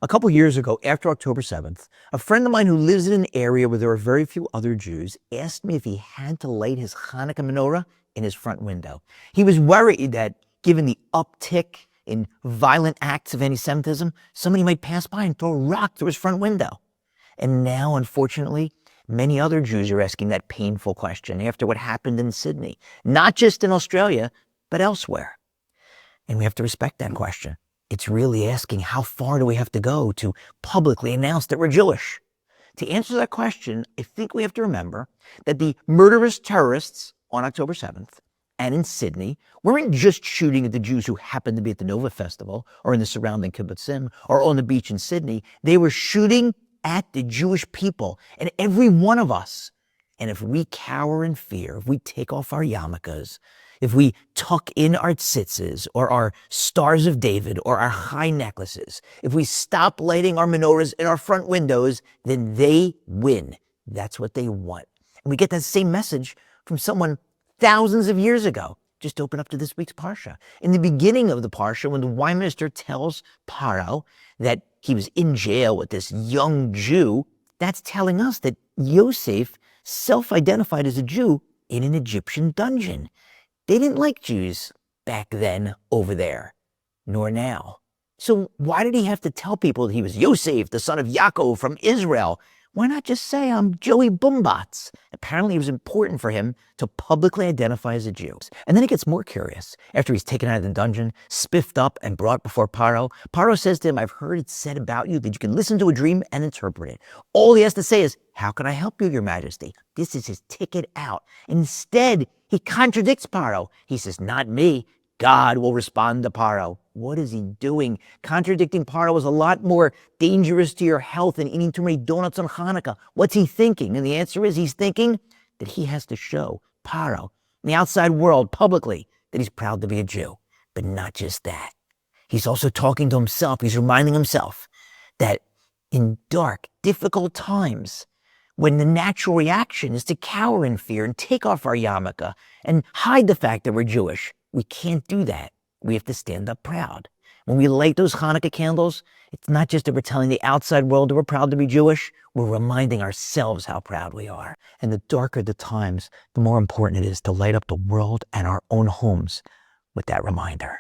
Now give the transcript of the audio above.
A couple years ago, after October 7th, a friend of mine who lives in an area where there are very few other Jews asked me if he had to light his Hanukkah menorah in his front window. He was worried that, given the uptick in violent acts of anti-Semitism, somebody might pass by and throw a rock through his front window. And now, unfortunately, many other Jews are asking that painful question after what happened in Sydney, not just in Australia, but elsewhere. And we have to respect that question. It's really asking, how far do we have to go to publicly announce that we're Jewish? To answer that question, I think we have to remember that the murderous terrorists on October 7th and in Sydney weren't just shooting at the Jews who happened to be at the Nova Festival or in the surrounding kibbutzim or on the beach in Sydney. They were shooting at the Jewish people and every one of us. And if we cower in fear, if we take off our yarmulkes, if we tuck in our tzitzis or our Stars of David or our high necklaces, if we stop lighting our menorahs in our front windows, then they win. That's what they want. And we get that same message from someone thousands of years ago. Just open up to this week's Parsha. In the beginning of the Parsha, when the wine minister tells Paro that he was in jail with this young Jew, that's telling us that Yosef self-identified as a Jew in an Egyptian dungeon. They didn't like Jews back then over there, nor now. So why did he have to tell people that he was Yosef, the son of Yaakov from Israel? Why not just say, I'm Joey Boombots? Apparently it was important for him to publicly identify as a Jew. And then it gets more curious. After he's taken out of the dungeon, spiffed up and brought before Paro, Paro says to him, I've heard it said about you that you can listen to a dream and interpret it. All he has to say is, how can I help you, your majesty? This is his ticket out. Instead, he contradicts Paro. He says, not me. God will respond to Paro. What is he doing? Contradicting Paro is a lot more dangerous to your health than eating too many donuts on Hanukkah. What's he thinking? And the answer is he's thinking that he has to show Paro in the outside world publicly that he's proud to be a Jew. But not just that. He's also talking to himself. He's reminding himself that in dark, difficult times, when the natural reaction is to cower in fear and take off our yarmulke and hide the fact that we're Jewish, we can't do that. We have to stand up proud. When we light those Hanukkah candles, it's not just that we're telling the outside world that we're proud to be Jewish, we're reminding ourselves how proud we are. And the darker the times, the more important it is to light up the world and our own homes with that reminder.